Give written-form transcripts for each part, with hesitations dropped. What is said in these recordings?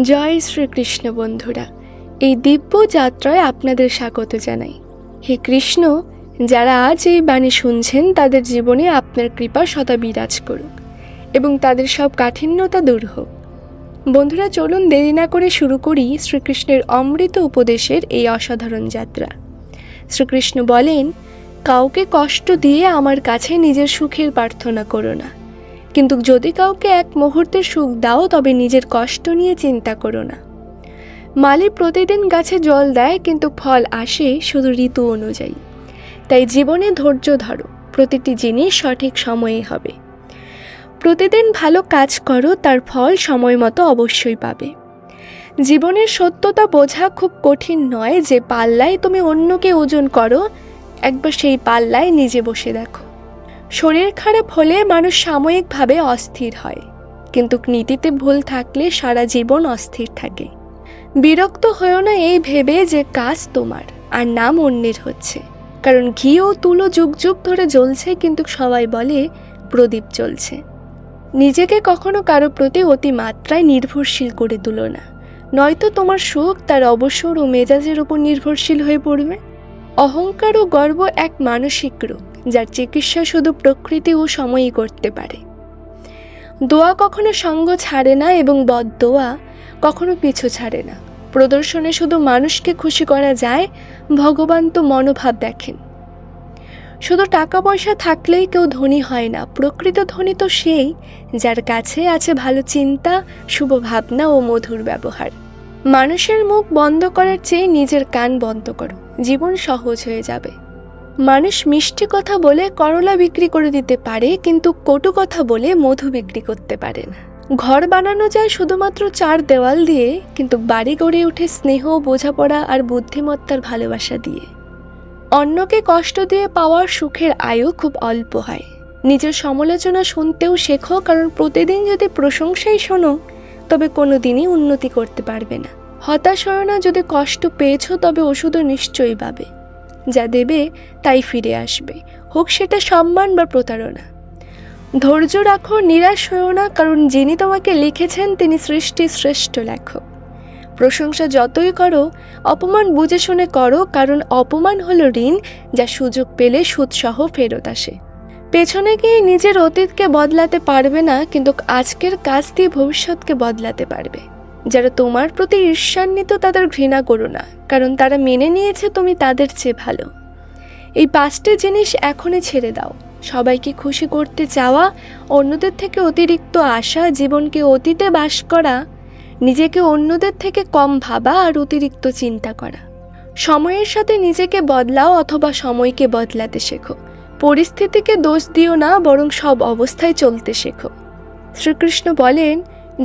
জয় শ্রীকৃষ্ণ বন্ধুরা, এই দিব্য যাত্রায় আপনাদের স্বাগত জানাই। হে কৃষ্ণ, যারা আজ এই বাণী শুনছেন তাদের জীবনে আপনার কৃপা সদা বিরাজ করুক এবং তাদের সব কাঠিন্যতা দূর হোক। বন্ধুরা, চলুন দেরি না করে শুরু করি শ্রীকৃষ্ণের অমৃত উপদেশের এই অসাধারণ যাত্রা। শ্রীকৃষ্ণ বলেন, কাউকে কষ্ট দিয়ে আমার কাছে নিজের সুখের প্রার্থনা করো না, কিন্তু যদি কাউকে এক মুহূর্তের সুখ দাও তবে নিজের কষ্ট নিয়ে চিন্তা করো না। মালি প্রতিদিন গাছে জল দেয়, কিন্তু ফল আসে শুধু ঋতু অনুযায়ী। তাই জীবনে ধৈর্য ধরো, প্রতিটি জিনিস সঠিক সময়ে হবে। প্রতিদিন ভালো কাজ করো, তার ফল সময় মতো অবশ্যই পাবে। জীবনের সত্যতা বোঝা খুব কঠিন নয়। যে পাল্লায় তুমি অন্যকে ওজন করো, একবার সেই পাল্লায় নিজে বসে দেখো। শরীর খারাপ হলে মানুষ সাময়িকভাবে অস্থির হয়, কিন্তু নীতিতে ভুল থাকলে সারা জীবন অস্থির থাকে। বিরক্ত হয়েও না এই ভেবে যে কাজ তোমার আর নাম অন্যের হচ্ছে, কারণ ঘি ও তুলো যুগ যুগ ধরে জ্বলছে, কিন্তু সবাই বলে প্রদীপ জ্বলছে। নিজেকে কখনো কারো প্রতি অতিমাত্রায় নির্ভরশীল করে তুলো না, নয়তো তোমার সুখ তার অবসর ও মেজাজের উপর নির্ভরশীল হয়ে পড়বে। অহংকার ও গর্ব এক মানসিক রোগ, যার চিকিৎসা শুধু প্রকৃতি ও সময়ই করতে পারে। দোয়া কখনো সঙ্গ ছাড়ে না এবং বদদোয়া কখনো পিছু ছাড়ে না। প্রদর্শনে শুধু মানুষকে খুশি করা যায়, ভগবান তো মনোভাব দেখেন। শুধু টাকা পয়সা থাকলেই কেউ ধনী হয় না। প্রকৃত ধনী তো সেই যার কাছে আছে ভালো চিন্তা, শুভ ভাবনা ও মধুর ব্যবহার। মানুষের মুখ বন্ধ করার চেয়ে নিজের কান বন্ধ করো, জীবন সহজ হয়ে যাবে। মানুষ মিষ্টি কথা বলে করলা বিক্রি করে দিতে পারে, কিন্তু কটু কথা বলে মধু বিক্রি করতে পারে না। ঘর বানানো যায় শুধুমাত্র 4 দেওয়াল দিয়ে, কিন্তু বাড়ি গড়ে ওঠে স্নেহ, বোঝাপড়া আর বুদ্ধিমত্তার ভালোবাসা দিয়ে। অন্যকে কষ্ট দিয়ে পাওয়ার সুখের আয়ু খুব অল্প হয়। নিজের সমালোচনা শুনতেও শেখো, কারণ প্রতিদিন যদি প্রশংসাই শোনো তবে কোনোদিনই উন্নতি করতে পারবে না। হতাশ হও না, যদি কষ্ট পেয়েছো তবে ওষুধও নিশ্চয়ই পাবে। যা দেবে তাই ফিরে আসবে, হোক সেটা সম্মান বা প্রতারণা। ধৈর্য রাখো, নিরাশ হও না, কারণ যিনি তোমাকে লিখেছেন তিনি সৃষ্টির শ্রেষ্ঠ লেখক। প্রশংসা যতই করো, অপমান বুঝে শুনে করো, কারণ অপমান হলো ঋণ, যা সুযোগ পেলে সুদসহ ফেরত আসে। পেছনে গিয়ে নিজের অতীতকে বদলাতে পারবে না, কিন্তু আজকের কাজ দিয়ে ভবিষ্যৎকে বদলাতে পারবে। যারা তোমার প্রতি ঈর্ষান্বিত তাদের ঘৃণা করো না, কারণ তারা মেনে নিয়েছে তুমি তাদের চেয়ে ভালো। এই 5টি জিনিস এখনই ছেড়ে দাও: সবাইকে খুশি করতে চাওয়া, অন্যদের থেকে অতিরিক্ত আশা, জীবনকে অতীতে বাস করা, নিজেকে অন্যদের থেকে কম ভাবা আর অতিরিক্ত চিন্তা করা। সময়ের সাথে নিজেকে বদলাও অথবা সময়কে বদলাতে শেখো। পরিস্থিতিকে দোষ দিও না, বরং সব অবস্থায় চলতে শেখো। শ্রীকৃষ্ণ বলেন,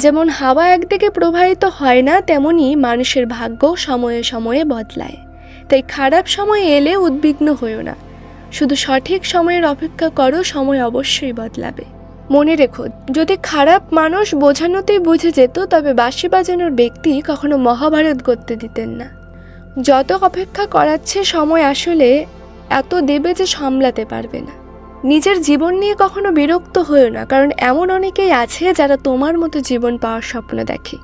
যেমন হাওয়া একদিকে প্রবাহিত হয় না, তেমনি মানুষের ভাগ্য সময়ে সময়ে বদলায়। তাই খারাপ সময় এলে উদ্বিগ্ন হইও না, শুধু সঠিক সময়ের অপেক্ষা করো, সময় অবশ্যই বদলাবে। মনে রেখো, যদি খারাপ মানুষ বোঝানোতেই বুঝে যেত তবে বাঁশি বাজানোর ব্যক্তি কখনো মহাভারত গড়তে দিতেন না। যত অপেক্ষা করাচ্ছে সময় আসলে এত দেবে যে সামলাতে পারবে না। নিজের জীবন নিয়ে কখনো বিরক্ত হয়েও না, কারণ এমন অনেকেই আছে যারা তোমার মতো জীবন পাওয়ার স্বপ্ন দেখে।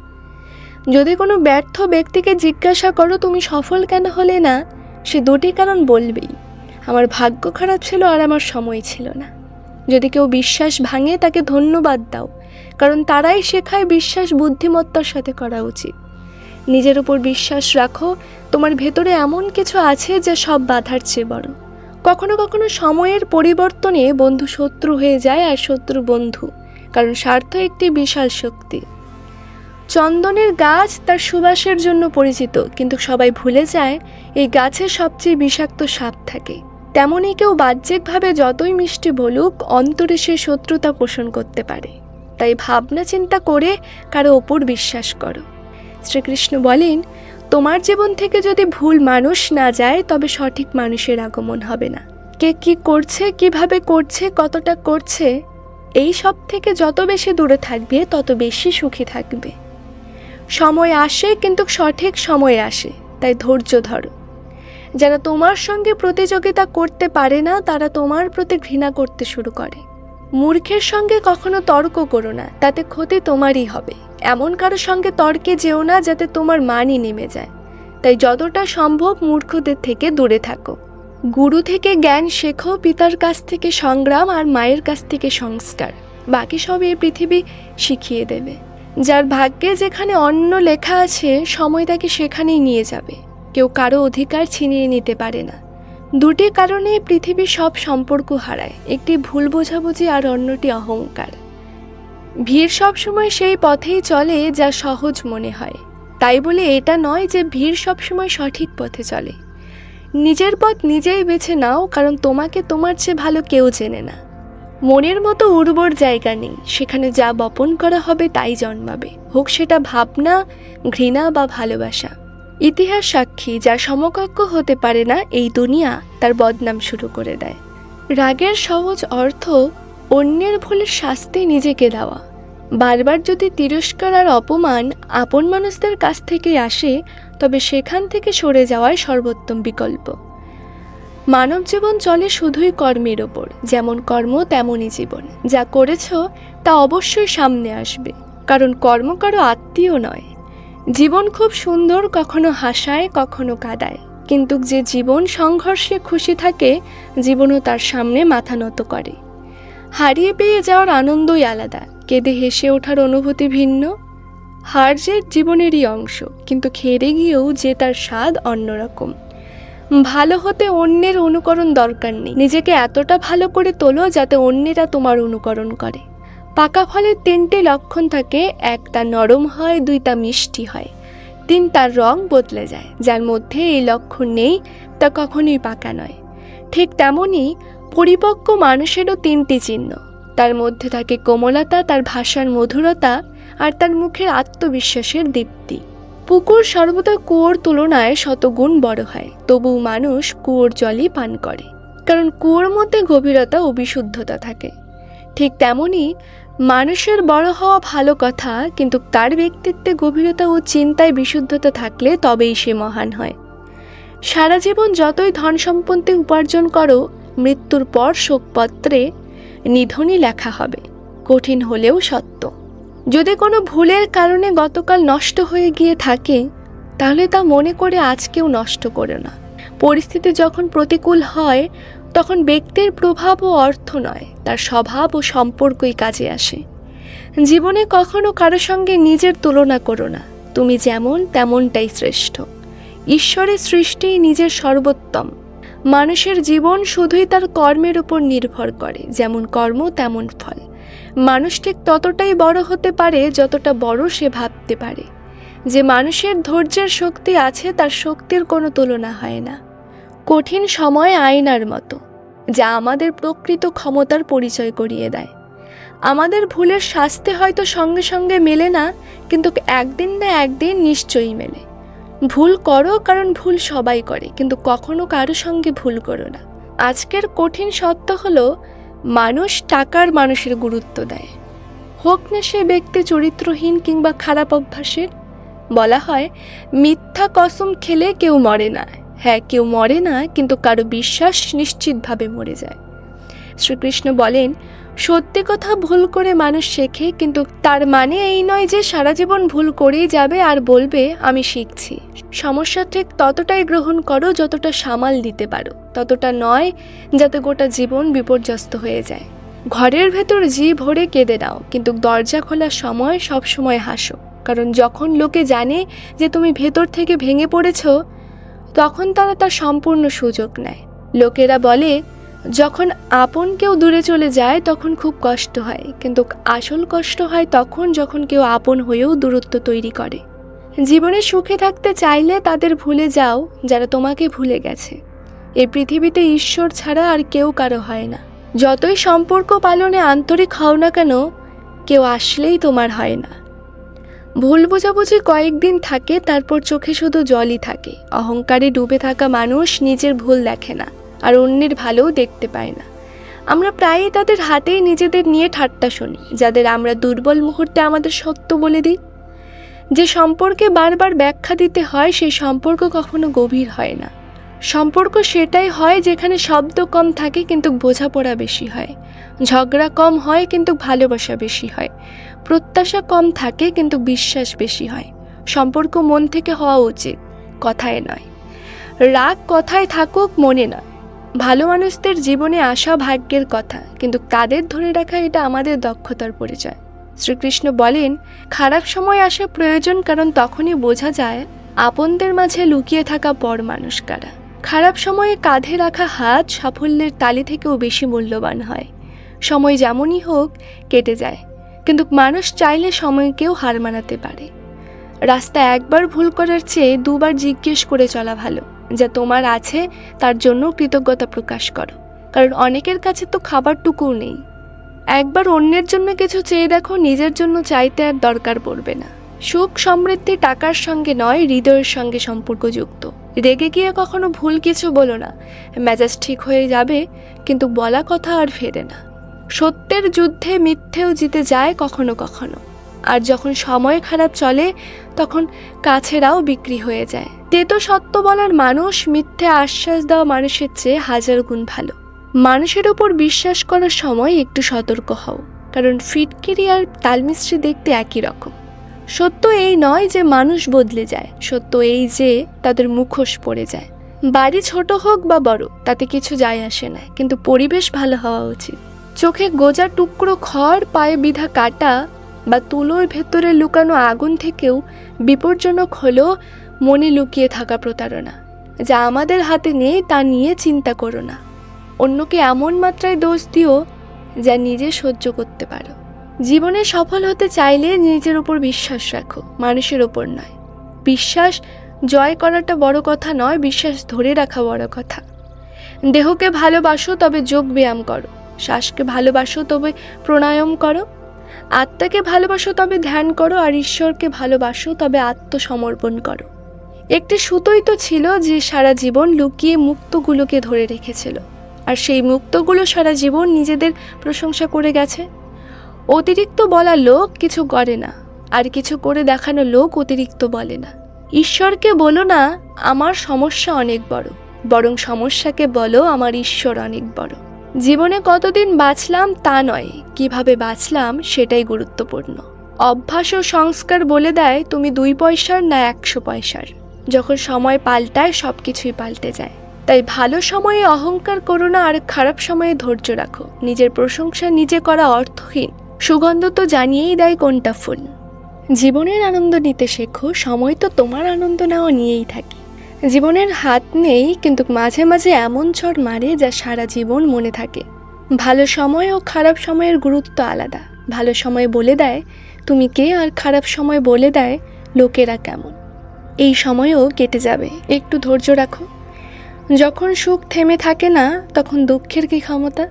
যদি কোনো ব্যর্থ ব্যক্তিকে জিজ্ঞাসা করো তুমি সফল কেন হলে না, সে 2টি কারণ বলবেই: আমার ভাগ্য খারাপ ছিল আর আমার সময় ছিল না। যদি কেউ বিশ্বাস ভাঙে তাকে ধন্যবাদ দাও, কারণ তারাই শেখায় বিশ্বাস বুদ্ধিমত্তার সাথে করা উচিত। নিজের উপর বিশ্বাস রাখো, তোমার ভেতরে এমন কিছু আছে যা সব বাধার চেয়ে বড়। কখনো কখনো সময়ের পরিবর্তনে বন্ধু শত্রু হয়ে যায় আর শত্রু বন্ধু, কারণ স্বার্থ একটি বিশাল শক্তি। চন্দনের গাছ তার সুবাসের জন্য পরিচিত, কিন্তু সবাই ভুলে যায় এই গাছের সবচেয়ে বিষাক্ত সাপ থাকে। তেমনই কেউ বাহ্যিকভাবে যতই মিষ্টি বলুক, অন্তরে সে শত্রুতা পোষণ করতে পারে। তাই ভাবনা চিন্তা করে কারো ওপর বিশ্বাস করো। শ্রীকৃষ্ণ বলেন, তোমার জীবন থেকে যদি ভুল মানুষ না যায় তবে সঠিক মানুষের আগমন হবে না। কে কি করছে, কিভাবে করছে, কতটা করছে, এই সব থেকে যত বেশি দূরে থাকবে তত বেশি সুখী থাকবে। সময় আসে, কিন্তু সঠিক সময় আসে, তাই ধৈর্য ধরো। যারা তোমার সঙ্গে প্রতিযোগিতা করতে পারে না তারা তোমার প্রতি ঘৃণা করতে শুরু করে। মূর্খের সঙ্গে কখনো তর্ক করো না, তাতে ক্ষতি তোমারই হবে। এমন কারোর সঙ্গে তর্কে যেও না যাতে তোমার মানই নেমে যায়। তাই যতটা সম্ভব মূর্খদের থেকে দূরে থাকো। গুরু থেকে জ্ঞান শেখো, পিতার কাছ থেকে সংগ্রাম, আর মায়ের কাছ থেকে সংস্কার। বাকি সব এই পৃথিবী শিখিয়ে দেবে। যার ভাগ্যে যেখানে অন্ন লেখা আছে, সময় তাকে সেখানেই নিয়ে যাবে। কেউ কারো অধিকার ছিনিয়ে নিতে পারে না। দুটি কারণে পৃথিবীর সব সম্পর্ক হারায়, একটি ভুল বোঝাবুঝি আর অন্যটি অহংকার। ভিড় সবসময় সেই পথেই চলে যা সহজ মনে হয়। তাই বলে এটা নয় যে ভিড় সবসময় সঠিক পথে চলে। নিজের পথ নিজেই বেছে নাও, কারণ তোমাকে তোমার চেয়ে ভালো কেউ চেনে না। মনের মতো উর্বর জায়গা নেই, সেখানে যা বপন করা হবে তাই জন্মাবে, হোক সেটা ভাবনা, ঘৃণা বা ভালোবাসা। ইতিহাস সাক্ষী, যা সমকক্ষ হতে পারে না এই দুনিয়া তার বদনাম শুরু করে দেয়। রাগের সহজ অর্থ অন্যের ভুলের শাস্তি নিজেকে দেওয়া। বারবার যদি তিরস্কার আর অপমান আপন মানুষদের কাছ থেকে আসে, তবে সেখান থেকে সরে যাওয়াই সর্বোত্তম বিকল্প। মানব জীবন চলে শুধুই কর্মের ওপর, যেমন কর্ম তেমনই জীবন। যা করেছ তা অবশ্যই সামনে আসবে, কারণ কর্ম কারো আত্মীয় নয়। জীবন খুব সুন্দর, কখনো হাসায় কখনো কাঁদায়, কিন্তু যে জীবন সংঘর্ষে খুশি থাকে, জীবনও তার সামনে মাথা নত করে। হারিয়ে পেয়ে যাওয়ার আনন্দই আলাদা, কেঁদে হেসে ওঠার অনুভূতি ভিন্ন। হার জিত জীবনেরই অংশ, কিন্তু হেরে গিয়েও যে তার স্বাদ অন্যরকম। ভালো হতে অন্যের অনুকরণ দরকার নেই, নিজেকে এতটা ভালো করে তোলো যাতে অন্যেরা তোমার অনুকরণ করে। পাকা ফলের 3টে লক্ষণ থাকে: 1 তা নরম হয়, 2 তা মিষ্টি হয়, 3 তার রং বদলে যায়। যার মধ্যে এই লক্ষণ নেই তা কখনোই পাকা নয়। ঠিক তেমনই পরিপক্ক মানুষেরও 3টি চিহ্ন। তার মধ্যে থাকে কোমলতা, তার ভাষার মধুরতা, আর তার মুখের আত্মবিশ্বাসের দীপ্তি। পুকুর সর্বদা কুয়োর তুলনায় শতগুণ বড় হয়, তবুও মানুষ কুয়োর জলই পান করে, কারণ কুয়োর মধ্যে গভীরতা ও বিশুদ্ধতা থাকে। ঠিক তেমনই মানুষের বড় হওয়া ভালো কথা, কিন্তু তার ব্যক্তিত্বে গভীরতা ও চিন্তায় বিশুদ্ধতা থাকলে তবেই সে মহান হয়। সারা জীবন যতই ধন সম্পত্তি উপার্জন করো, মৃত্যুর পর শোকপত্রে নিধনই লেখা হবে, কঠিন হলেও সত্য। যদি কোনো ভুলের কারণে গতকাল নষ্ট হয়ে গিয়ে থাকে, তাহলে তা মনে করে আজকেও নষ্ট করো না। পরিস্থিতি যখন প্রতিকূল হয়, তখন ব্যক্তির প্রভাব ও অর্থ নয়, তার স্বভাব ও সম্পর্কই কাজে আসে। জীবনে কখনো কারো সঙ্গে নিজের তুলনা করো না। তুমি যেমন তেমনটাই শ্রেষ্ঠ। ঈশ্বরের সৃষ্টি নিজের সর্বোত্তম। মানুষের জীবন শুধুই তার কর্মের উপর নির্ভর করে, যেমন কর্ম তেমন ফল। মানুষ ঠিক ততটাই বড় হতে পারে যতটা বড় সে ভাবতে পারে। যে মানুষের ধৈর্যের শক্তি আছে, তার শক্তির কোনো তুলনা হয় না। কঠিন সময় আয়নার মতো, যা আমাদের প্রকৃত ক্ষমতার পরিচয় করিয়ে দেয়। আমাদের ভুলের শাস্তি হয়তো সঙ্গে সঙ্গে মেলে না, কিন্তু একদিন না একদিন নিশ্চয়ই মেলে। ভুল করো, কারণ ভুল সবাই করে, কিন্তু কখনো কারো সঙ্গে ভুল করো না। আজকের কঠিন সত্য হলো, মানুষ টাকার মানুষের গুরুত্ব দেয়, হোক না সে ব্যক্তি চরিত্রহীন কিংবা খারাপ অভ্যাসের। বলা হয়, মিথ্যা কসম খেলে কেউ মরে না। হ্যাঁ, কেউ মরে না, কিন্তু কারো বিশ্বাস নিশ্চিতভাবে মরে যায়। শ্রীকৃষ্ণ বলেন, সত্যি কথা ভুল করে মানুষ শেখে, কিন্তু তার মানে এই নয় যে সারা জীবন ভুল করেই যাবে আর বলবে আমি শিখছি। সমস্যা ঠিক ততটাই গ্রহণ করো যতটা সামাল দিতে পারো, ততটা নয় যাতে গোটা জীবন বিপর্যস্ত হয়ে যায়। ঘরের ভেতর জি ভরে কেঁদে নাও, কিন্তু দরজা খোলার সময় সব সময় হাসো, কারণ যখন লোকে জানে যে তুমি ভেতর থেকে ভেঙে পড়েছ, তখন তারা তার সম্পূর্ণ সুযোগ নেয়। লোকেরা বলে, যখন আপন কেউ দূরে চলে যায় তখন খুব কষ্ট হয়, কিন্তু আসল কষ্ট হয় তখন যখন কেউ আপন হয়েও দূরত্ব তৈরি করে। জীবনে সুখে থাকতে চাইলে তাদের ভুলে যাও যারা তোমাকে ভুলে গেছে। এই পৃথিবীতে ঈশ্বর ছাড়া আর কেউ কারো হয় না। যতই সম্পর্ক পালনে আন্তরিক হও না কেন, কেউ আসলেই তোমার হয় না। ভুল বোঝাবুঝি কয়েকদিন থাকে, তারপর চোখে শুধু জলই থাকে। অহংকারে ডুবে থাকা মানুষ নিজের ভুল দেখে না, আর অন্যের ভালোও দেখতে পায় না। আমরা প্রায়ই তাদের হাতেই নিজেদের নিয়ে ঠাট্টা শুনি, যাদের আমরা দুর্বল মুহূর্তে আমাদের সত্য বলে দিই। যে সম্পর্কে বারবার ব্যাখ্যা দিতে হয়, সেই সম্পর্ক কখনো গভীর হয় না। সম্পর্ক সেটাই হয় যেখানে শব্দ কম থাকে কিন্তু বোঝাপড়া বেশি হয়, ঝগড়া কম হয় কিন্তু ভালোবাসা বেশি হয়, প্রত্যাশা কম থাকে কিন্তু বিশ্বাস বেশি হয়। সম্পর্ক মন থেকে হওয়া উচিত, কথায় নয়। রাগ কথায় থাকুক, মনে নয়। ভালো মানুষদের জীবনে আসা ভাগ্যের কথা, কিন্তু তাদের ধরে রাখা এটা আমাদের দক্ষতার পরিচয়। শ্রীকৃষ্ণ বলেন, খারাপ সময় আসা প্রয়োজন, কারণ তখনই বোঝা যায় আপনদের মাঝে লুকিয়ে থাকা পর মানুষ কারা। খারাপ সময়ে কাঁধে রাখা হাত সাফল্যের তালি থেকেও বেশি মূল্যবান হয়। সময় যেমনই হোক কেটে যায়, কিন্তু মানুষ চাইলে সময়কেও হার মানাতে পারে। রাস্তা একবার ভুল করার চেয়ে দুবার জিজ্ঞেস করে চলা ভালো। যা তোমার আছে তার জন্য কৃতজ্ঞতা প্রকাশ করো, কারণ অনেকের কাছে তো খাবারটুকুও নেই। একবার অন্যের জন্য কিছু চেয়ে দেখো, নিজের জন্য চাইতে আর দরকার পড়বে না। সুখ সমৃদ্ধি টাকার সঙ্গে নয়, হৃদয়ের সঙ্গে সম্পর্কযুক্ত। রেগে গিয়ে কখনো ভুল কিছু বলো না, মেজাজ ঠিক হয়ে যাবে, কিন্তু বলা কথা আর ফেরে না। সত্যের যুদ্ধে মিথ্যেও জিতে যায় কখনো কখনো, আর যখন সময় খারাপ চলে তখন কাছেরাও বিক্রি হয়ে যায়। তেতো সত্য বলার মানুষ মিথ্যে আশ্বাস দেওয়া মানুষের চেয়ে হাজার গুণ ভালো। মানুষের উপর বিশ্বাস করার সময় একটু সতর্ক হও, কারণ ফিটকিরি আর তালমিস্ত্রি দেখতে একই রকম। সত্য এই নয় যে মানুষ বদলে যায়, সত্য এই যে তাদের মুখোশ পড়ে যায়। বাড়ি ছোট হোক বা বড় তাতে কিছু যায় আসে না, কিন্তু পরিবেশ ভালো হওয়া উচিত। চোখে গোজা টুকরো খড়, পায়ে বিধা কাটা বা তুলোর ভেতরে লুকানো আগুন থেকেও বিপজ্জনক হলো মনে লুকিয়ে থাকা প্রতারণা। যা আমাদের হাতে নেই তা নিয়ে চিন্তা করো না। অন্যকে এমন মাত্রায় দোষ দিও যা নিজে সহ্য করতে পারো। জীবনে সফল হতে চাইলে নিজের উপর বিশ্বাস রাখো, মানুষের ওপর নয়। বিশ্বাস জয় করাটা বড় কথা নয়, বিশ্বাস ধরে রাখা বড় কথা। দেহকে ভালোবাসো তবে যোগ ব্যায়াম করো, শ্বাসকে ভালোবাসো তবে প্রাণায়াম করো, আত্মাকে ভালোবাসো তবে ধ্যান করো, আর ঈশ্বরকে ভালোবাসো তবে আত্মসমর্পণ করো। একটি সুতোই তো ছিল যে সারা জীবন লুকিয়ে মুক্তগুলোকে ধরে রেখেছিল, আর সেই মুক্তগুলো সারা জীবন নিজেদের প্রশংসা করে গেছে। অতিরিক্ত বলা লোক কিছু করে না, আর কিছু করে দেখানো লোক অতিরিক্ত বলে না। ঈশ্বরকে বলো না আমার সমস্যা অনেক বড়, বরং সমস্যাকে বলো আমার ঈশ্বর অনেক বড়। জীবনে কতদিন বাঁচলাম তা নয়, কিভাবে বাঁচলাম সেটাই গুরুত্বপূর্ণ। অভ্যাস ও সংস্কার বলে দেয় তুমি 2 পয়সার না 100 পয়সার। যখন সময় পাল্টায় সব কিছুই পাল্টে যায়। তাই ভালো সময়ে অহংকার করো না, আর খারাপ সময়ে ধৈর্য রাখো। নিজের প্রশংসা নিজে করা অর্থহীন, সুগন্ধ তো জানিয়েই দেয় কোনটা ফুল। জীবনের আনন্দ নিতে শেখো, সময় তো তোমার আনন্দ নেওয়া নিয়েই থাকে। জীবনের হাত নেই, কিন্তু মাঝে মাঝে এমন ঝড় মারে যা সারা জীবন মনে থাকে। ভালো সময় ও খারাপ সময়ের গুরুত্ব আলাদা। ভালো সময় বলে দেয় তুমি কে, আর খারাপ সময় বলে দেয় লোকেরা কেমন। এই সময়ও কেটে যাবে, একটু ধৈর্য রাখো। যখন সুখ থেমে থাকে না তখন দুঃখের কি ক্ষমতা।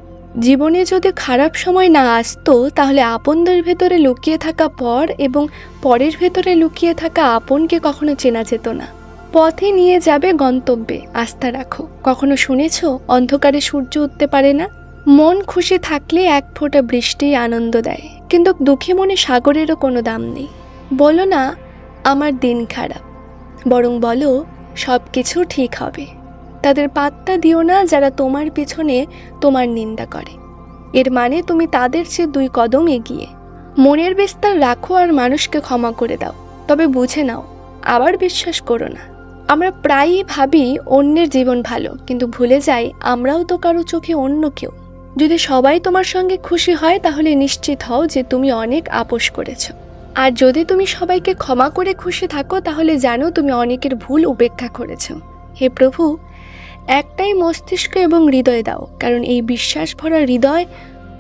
জীবনে যদি খারাপ সময় না আসতো তাহলে আপনদের ভেতরে লুকিয়ে থাকা পর এবং পরের ভেতরে লুকিয়ে থাকা আপনকে কখনো চেনা যেত না। পথে নিয়ে যাবে গন্তব্যে, আস্থা রাখো। কখনো শুনেছ অন্ধকারে সূর্য উঠতে পারে না? মন খুশি থাকলে 1 ফোঁটা বৃষ্টি আনন্দ দেয়, কিন্তু দুঃখী মনে সাগরেরও কোনো দাম নেই। বলো না আমার দিন খারাপ, বরং বলো সব কিছু ঠিক হবে। তাদের পাত্তা দিও না যারা তোমার পেছনে তোমার নিন্দা করে। এর মানে তুমি তাদের চেয়ে 2 কদম এগিয়ে। মনের বিস্তার রাখো আর মানুষকে ক্ষমা করে দাও, তবে বুঝে নাও, আবার বিশ্বাস করো না। আমরা প্রায়ই ভাবি অন্যের জীবন ভালো, কিন্তু ভুলে যাই আমরাও তো কারো চোখে অন্য কেউ। যদি সবাই তোমার সঙ্গে খুশি হয় তাহলে নিশ্চিত হও যে তুমি অনেক আপোস করেছো। আর যদি তুমি সবাইকে ক্ষমা করে খুশি থাকো তাহলে জানো তুমি অনেকের ভুল উপেক্ষা করেছো। হে প্রভু, একটাই মস্তিষ্ক এবং হৃদয় দাও, কারণ এই বিশ্বাস ভরা হৃদয়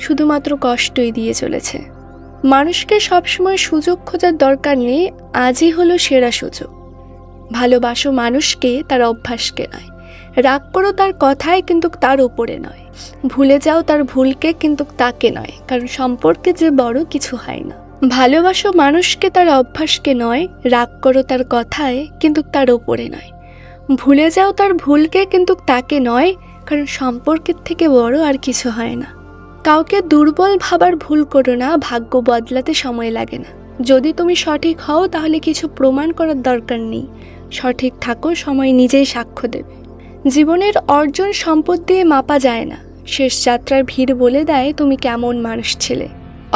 শুধুমাত্র কষ্টই দিয়ে চলেছে। মানুষকে সবসময় সুযোগ খোঁজার দরকার নেই, আজই হলো সেরা সুযোগ। ভালোবাসো মানুষকে, তার অভ্যাসকে নয়। রাগ করো তার কথায়, কিন্তু তার ওপরে নয়। ভুলে যাও তার ভুলকে, কিন্তু তাকে নয়, কারণ সম্পর্কে যে বড় কিছু হয় না। ভালোবাসো মানুষকে, তার অভ্যাসকে নয়। রাগ করো তার কথায়, কিন্তু তার ওপরে নয়। ভুলে যাও তার ভুলকে, কিন্তু তাকে নয়, কারণ সম্পর্কের থেকে বড় আর কিছু হয় না। কাউকে দুর্বল ভাবার ভুল করো না, ভাগ্য বদলাতে সময় লাগে না। যদি তুমি সঠিক হও তাহলে কিছু প্রমাণ করার দরকার নেই। সঠিক থাকো, সময় নিজেই সাক্ষ্য দেবে। জীবনের অর্জন সম্পদ দিয়ে মাপা যায় না, শেষ যাত্রার ভিড় বলে দেয় তুমি কেমন মানুষ ছিলে।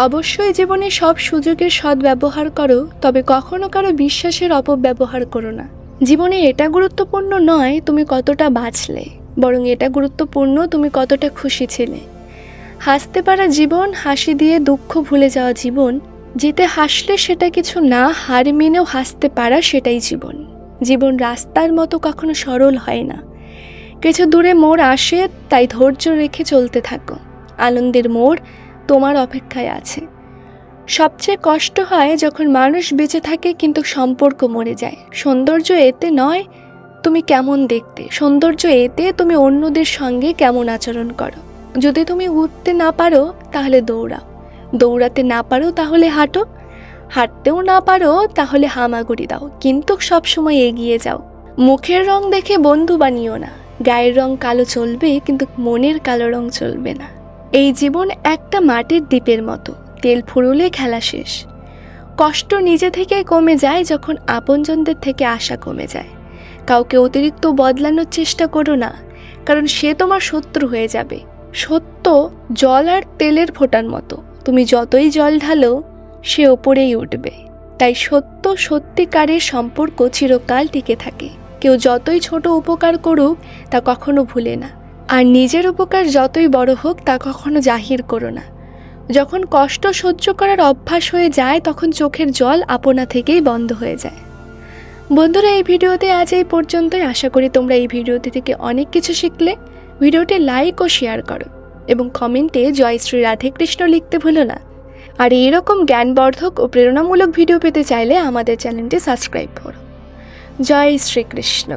অবশ্যই জীবনে সব সুযোগের সদ্ব্যবহার করো, তবে কখনো কারো বিশ্বাসের অপব্যবহার করো না। জীবনে এটা গুরুত্বপূর্ণ নয় তুমি কতটা বাঁচলে, বরং এটা গুরুত্বপূর্ণ তুমি কতটা খুশি ছিলে। হাসতে পারা জীবন, হাসি দিয়ে দুঃখ ভুলে যাওয়া জীবন, জিতে হাসলে সেটা কিছু না, হার মেনেও হাসতে পারা সেটাই জীবন। জীবন রাস্তার মতো কখনো সরল হয় না, কিছু দূরে মোড় আসে, তাই ধৈর্য রেখে চলতে থাকো। আনন্দের মোড় তোমার অপেক্ষায় আছে। সবচেয়ে কষ্ট হয় যখন মানুষ বেঁচে থাকে কিন্তু সম্পর্ক মরে যায়। সৌন্দর্য এতে নয় তুমি কেমন দেখতে, সৌন্দর্য এতে তুমি অন্যদের সঙ্গে কেমন আচরণ করো। যদি তুমি উঠতে না পারো তাহলে দৌড়াও, দৌড়াতে না পারো তাহলে হাঁটো, হাঁটতেও না পারো তাহলে হামাগুড়ি দাও, কিন্তু সবসময় এগিয়ে যাও। মুখের রং দেখে বন্ধু বানিও না, গায়ের রং কালো চলবে কিন্তু মনের কালো রং চলবে না। এই জীবন একটা মাটির দ্বীপের মতো, তেল ফুরুলে খেলা শেষ। কষ্ট নিজে থেকে কমে যায় যখন আপনজনদের থেকে আশা কমে যায়। কাউকে অতিরিক্ত বদলানোর চেষ্টা করো না, কারণ সে তোমার শত্রু হয়ে যাবে। সত্য জল আর তেলের ফোঁটার মতো, তুমি যতই জল ঢালো সে ওপরেই উঠবে। তাই সত্য সত্যিকারের সম্পর্ক চিরকাল টিকে থাকে। কেউ যতই ছোট উপকার করুক তা কখনো ভুলে না, আর নিজের উপকার যতই বড় হোক তা কখনো জাহির করো না। যখন কষ্ট সহ্য করার অভ্যাস হয়ে যায় তখন চোখের জল আপনা থেকেই বন্ধ হয়ে যায়। বন্ধুরা, এই ভিডিওতে আজ এই পর্যন্তই। আশা করি তোমরা এই ভিডিওটি থেকে অনেক কিছু শিখলে। ভিডিওটি লাইক ও শেয়ার করো এবং কমেন্টে জয় শ্রী রাধে কৃষ্ণ লিখতে ভুলো না। আর এইরকম জ্ঞানবর্ধক ও প্রেরণামূলক ভিডিও পেতে চাইলে আমাদের চ্যানেলটি সাবস্ক্রাইব করো। জয় শ্রীকৃষ্ণ।